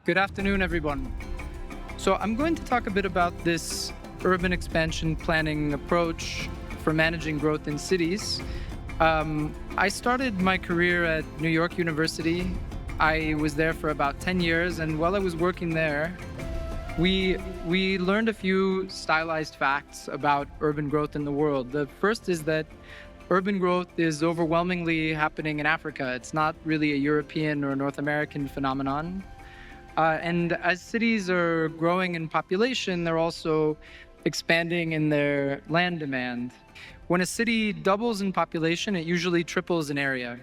Good afternoon, everyone. So I'm going to talk a bit about this urban expansion planning approach for managing growth in cities. I started my career at New York University. I was there for about 10 years, and while I was working there, we learned a few stylized facts about urban growth in the world. The first is that urban growth is overwhelmingly happening in Africa. It's not really a European or North American phenomenon. And as cities are growing in population, they're also expanding in their land demand. When a city doubles in population, it usually triples in area.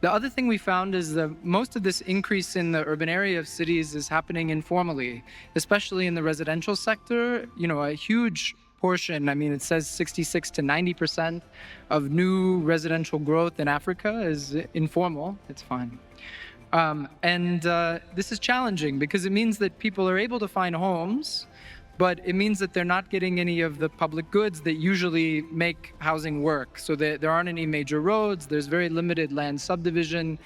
The other thing we found is that most of this increase in the urban area of cities is happening informally, especially in the residential sector. A huge portion, it says 66 to 90% of new residential growth in Africa is informal. It's fine. This is challenging because it means that people are able to find homes, but it means that they're not getting any of the public goods that usually make housing work. So there aren't any major roads, there's very limited land subdivision,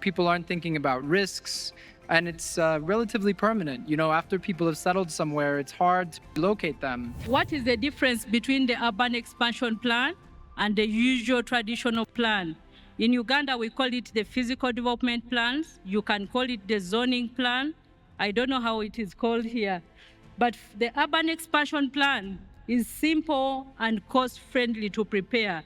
people aren't thinking about risks, and it's relatively permanent. After people have settled somewhere, it's hard to locate them. What is the difference between the urban expansion plan and the usual traditional plan? In Uganda, we call it the physical development plans. You can call it the zoning plan. I don't know how it is called here. But the urban expansion plan is simple and cost-friendly to prepare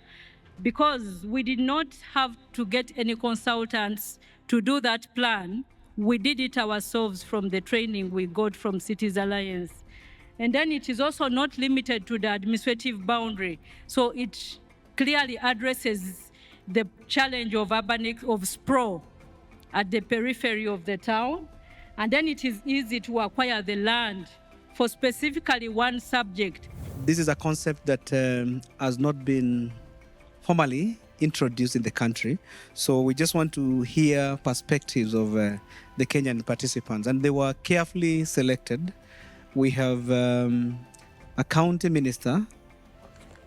because we did not have to get any consultants to do that plan. We did it ourselves from the training we got from Cities Alliance. And then it is also not limited to the administrative boundary. So it clearly addresses the challenge of of sprawl at the periphery of the town. And then it is easy to acquire the land for specifically one subject. This is a concept that has not been formally introduced in the country. So we just want to hear perspectives of the Kenyan participants, and they were carefully selected. We have a county minister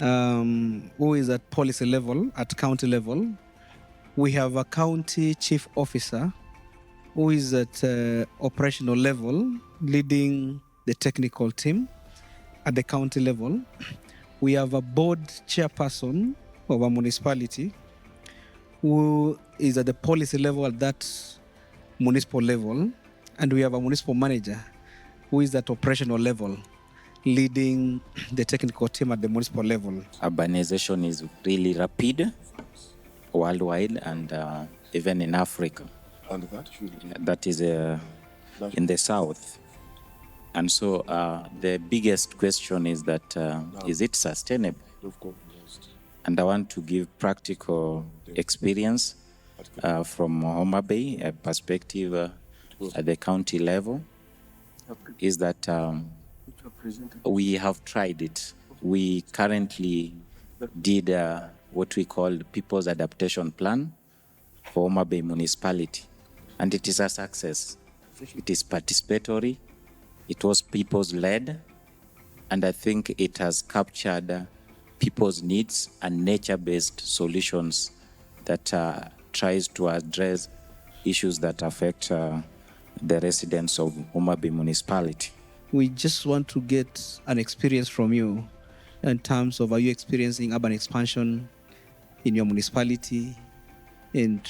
who is at policy level, at county level. We have a county chief officer who is at operational level, leading the technical team at the county level. We have a board chairperson of a municipality who is at the policy level at that municipal level. And we have a municipal manager who is at operational level, leading the technical team at the municipal level. Urbanization is really rapid worldwide and even in Africa. And that is in the south. And so the biggest question is that, is it sustainable? And I want to give practical experience from Homa Bay, a perspective at the county level, is that we have tried it. We currently did what we call People's Adaptation Plan for Homa Bay Municipality. And it is a success. It is participatory. It was people's-led, and I think it has captured people's needs and nature-based solutions that tries to address issues that affect the residents of Homa Bay municipality. We just want to get an experience from you in terms of, are you experiencing urban expansion in your municipality, and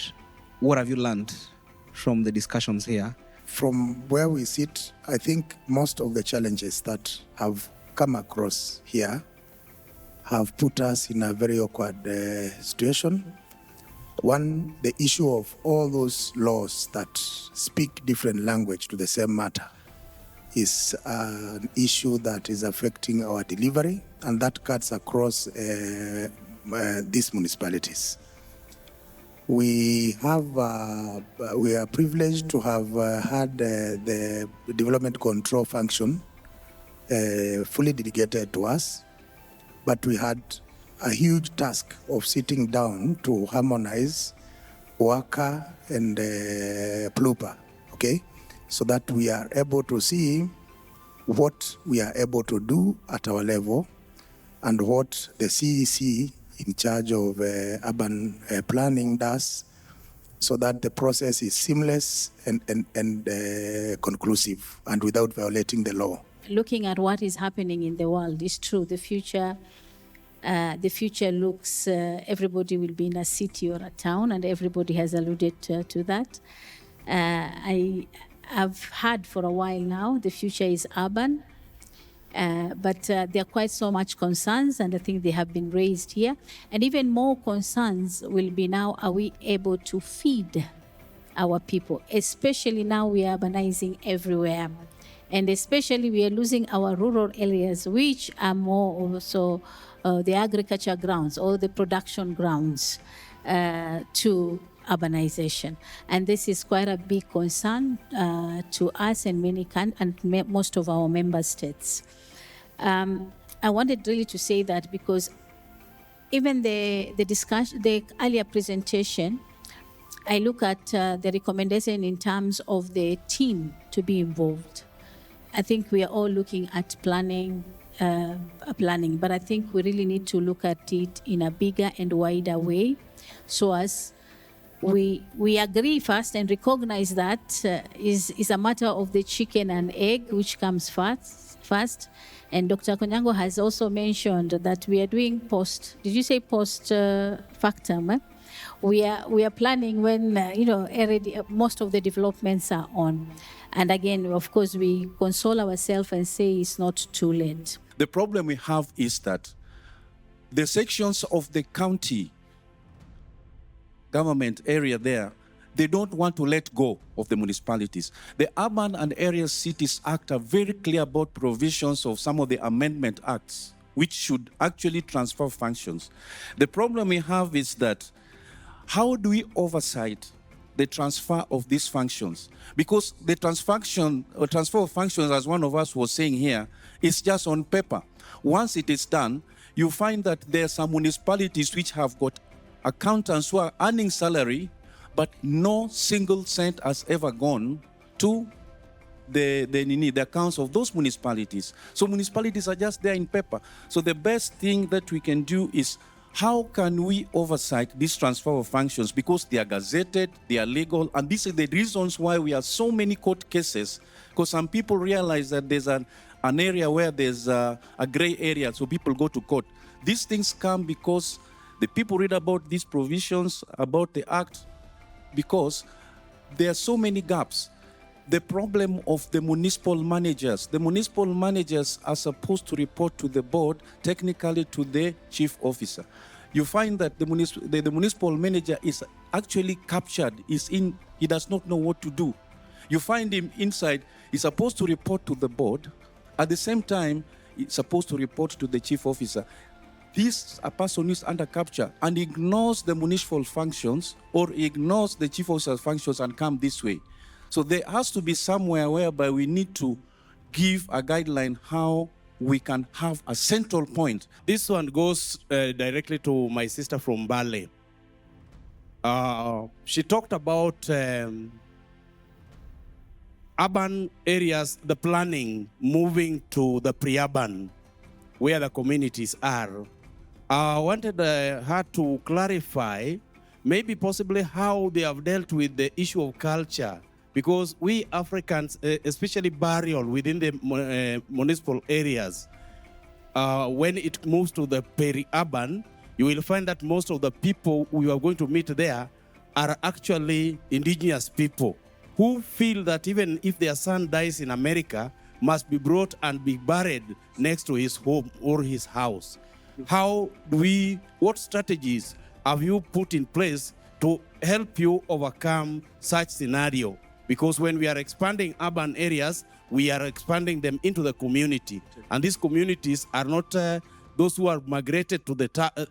what have you learned from the discussions here? From where we sit, I think most of the challenges that have come across here have put us in a very awkward situation. One, the issue of all those laws that speak different language to the same matter is an issue that is affecting our delivery, and that cuts across these municipalities. We are privileged to have had the development control function fully delegated to us, but we had a huge task of sitting down to harmonize WACA and PLUPA, okay? So that we are able to see what we are able to do at our level and what the CEC in charge of urban planning does, so that the process is seamless and conclusive and without violating the law. Looking at what is happening in the world, it's true. The future looks, everybody will be in a city or a town, and everybody has alluded to that. I've heard for a while now the future is urban, but there are quite so much concerns, and I think they have been raised here. And even more concerns will be now, are we able to feed our people? Especially now we are urbanizing everywhere. And especially we are losing our rural areas, which are more also the agriculture grounds or the production grounds to urbanization. And this is quite a big concern to us and most of our member states. I wanted really to say that because even the discussion, the earlier presentation, I look at the recommendation in terms of the team to be involved. I think we are all looking at planning, but I think we really need to look at it in a bigger and wider way, so as we agree first and recognize that is a matter of the chicken and egg, which comes first. And Dr. Konyango has also mentioned that we are doing post-factum. We are planning when already most of the developments are on. And again, of course, we console ourselves and say it's not too late. The problem we have is that the sections of the county government area there, they don't want to let go of the municipalities. The Urban and Area Cities Act are very clear about provisions of some of the amendment acts, which should actually transfer functions. The problem we have is that how do we oversight the transfer of these functions? Because the transfer of functions, as one of us was saying here, is just on paper. Once it is done, you find that there are some municipalities which have got accountants who are earning salary, but no single cent has ever gone to the accounts of those municipalities. So municipalities are just there in paper. So the best thing that we can do is, how can we oversight this transfer of functions? Because they are gazetted, they are legal, and these are the reasons why we have so many court cases. Because some people realize that there's an area where there's a gray area, so people go to court. These things come because the people read about these provisions, about the act, because there are so many gaps. The problem of the municipal managers are supposed to report to the board, technically to the chief officer. You find that the municipal manager is actually captured, he does not know what to do. You find him inside, he's supposed to report to the board, at the same time, he's supposed to report to the chief officer. This a person is under capture and ignores the municipal functions or ignores the chief officer's functions and come this way. So there has to be somewhere whereby we need to give a guideline how we can have a central point. This one goes directly to my sister from Bale. She talked about urban areas, the planning, moving to the pre-urban, where the communities are. I wanted her to clarify, maybe possibly how they have dealt with the issue of culture, because we Africans, especially burial within the municipal areas, when it moves to the peri-urban, you will find that most of the people we are going to meet there are actually indigenous people who feel that even if their son dies in America, must be brought and be buried next to his home or his house. What strategies have you put in place to help you overcome such scenario? Because when we are expanding urban areas, we are expanding them into the community. And these communities are not those who are migrated to the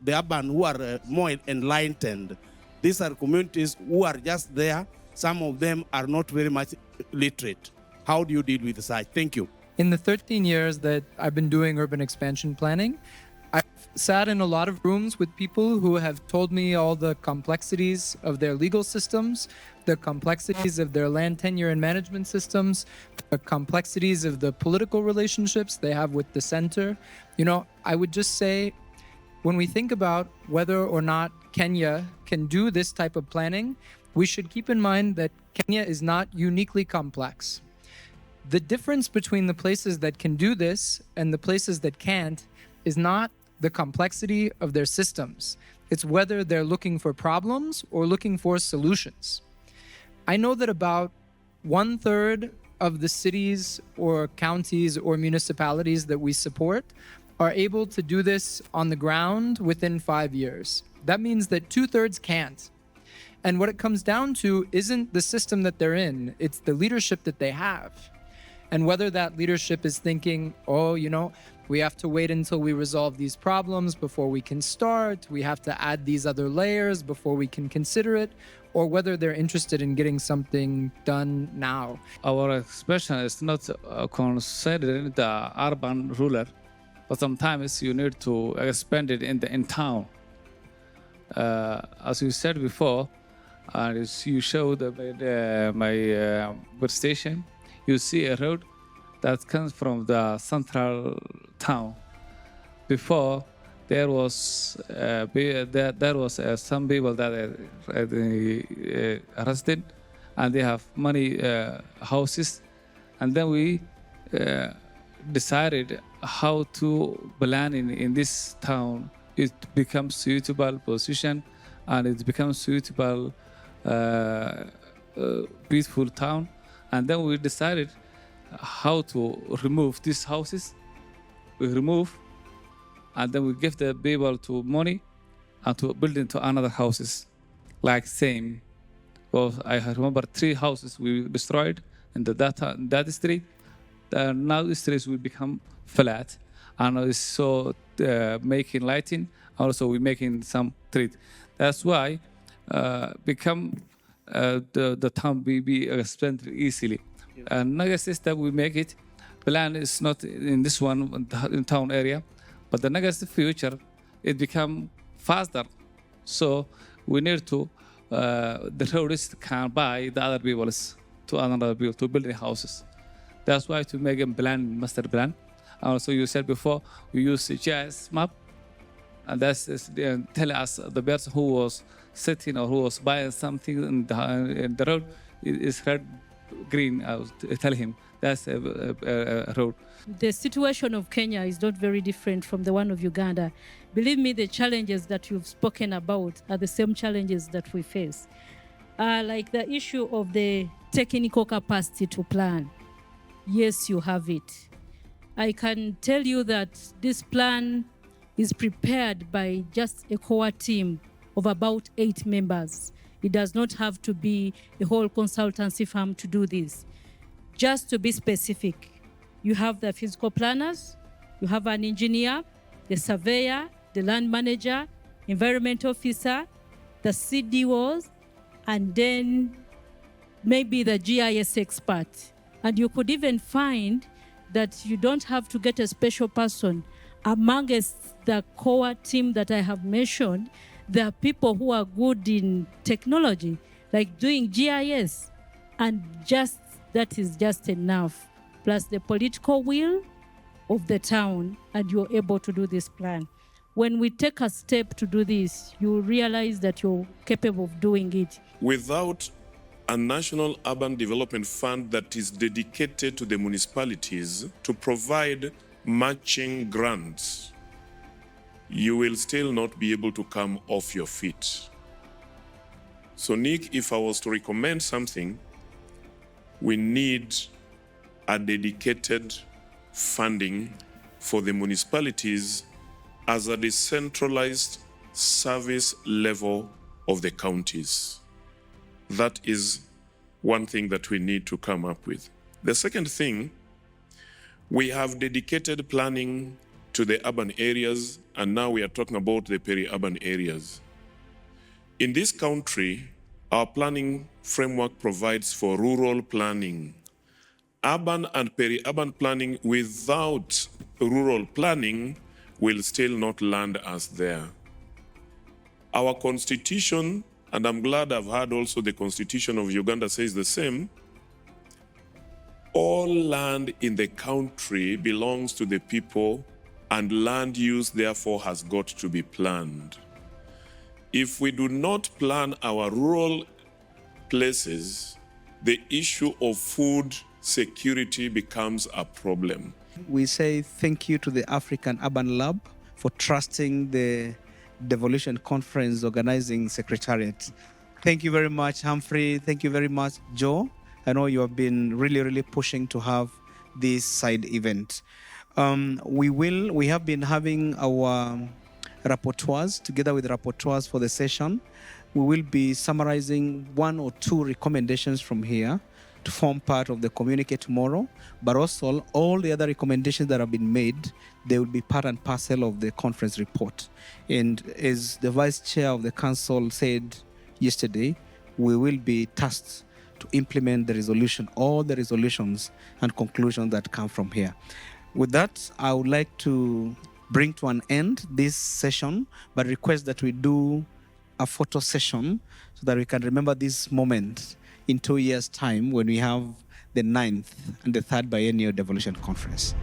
urban, who are more enlightened. These are communities who are just there. Some of them are not very much literate. How do you deal with such? Thank you. In the 13 years that I've been doing urban expansion planning, I've sat in a lot of rooms with people who have told me all the complexities of their legal systems, the complexities of their land tenure and management systems, the complexities of the political relationships they have with the center. I would just say, when we think about whether or not Kenya can do this type of planning, we should keep in mind that Kenya is not uniquely complex. The difference between the places that can do this and the places that can't is not the complexity of their systems. It's whether they're looking for problems or looking for solutions. I know that about 1/3 of the cities or counties or municipalities that we support are able to do this on the ground within 5 years. That means that 2/3 can't. And what it comes down to isn't the system that they're in, it's the leadership that they have. And whether that leadership is thinking, oh, we have to wait until we resolve these problems before we can start, we have to add these other layers before we can consider it, or whether they're interested in getting something done now. Our expression is not considered the urban ruler, but sometimes you need to expand it in town. As you said before, and as you showed my bus station, you see a road that comes from the central town. Before, there was some people that are arrested, and they have many houses, and then we decided how to plan in this town. It becomes suitable position, and it becomes suitable peaceful town. And then we decided how to remove these houses. We remove, and then we give the people to money and to build into another houses, like same. Well, I remember 3 houses we destroyed in that street. Now the streets will become flat, and so making lighting. Also, we're making some street. That's why the town will be expanded easily. Another system we make it. Plan is not in this one in town area, but the next future it become faster. So we need to the tourists can buy the other people's to another people to build houses. That's why to make a plan, master plan. Also, you said before we use a GIS map, and that's tell us the person who was sitting or who was buying something in the road is red, green. I was tell him that's a road. The situation of Kenya is not very different from the one of Uganda. Believe me, the challenges that you've spoken about are the same challenges that we face. Like the issue of the technical capacity to plan. Yes, you have it. I can tell you that this plan is prepared by just a core team of about 8 members. It does not have to be a whole consultancy firm to do this. Just to be specific, you have the physical planners, you have an engineer, the surveyor, the land manager, environment officer, the CDOs, and then maybe the GIS expert. And you could even find that you don't have to get a special person. Amongst the core team that I have mentioned, there are people who are good in technology, like doing GIS, and just that is just enough. Plus the political will of the town, and you're able to do this plan. When we take a step to do this, you realize that you're capable of doing it. Without a national urban development fund that is dedicated to the municipalities to provide matching grants, you will still not be able to come off your feet. So Nick, if I was to recommend something, we need a dedicated funding for the municipalities as a decentralized service level of the counties. That is one thing that we need to come up with. The second thing, we have dedicated planning to the urban areas, and now we are talking about the peri-urban areas. In this country, our planning framework provides for rural planning. Urban and peri-urban planning without rural planning will still not land us there. Our constitution, and I'm glad I've heard also the constitution of Uganda says the same, all land in the country belongs to the people, and land use therefore has got to be planned. If we do not plan our rural places, the issue of food security becomes a problem. We say thank you to the African Urban Lab for trusting the Devolution Conference Organizing Secretariat. Thank you very much, Humphrey. Thank you very much, Joe. I know you have been really pushing to have this side event. We have been having our rapporteurs together with rapporteurs for the session. We will be summarizing 1 or 2 recommendations from here to form part of the communique tomorrow, but also all the other recommendations that have been made, they will be part and parcel of the conference report. And as the Vice Chair of the Council said yesterday, we will be tasked to implement the resolution, all the resolutions and conclusions that come from here. With that, I would like to bring to an end this session, but request that we do a photo session so that we can remember this moment in 2 years' time when we have the 9th and the 3rd Biennial Devolution Conference.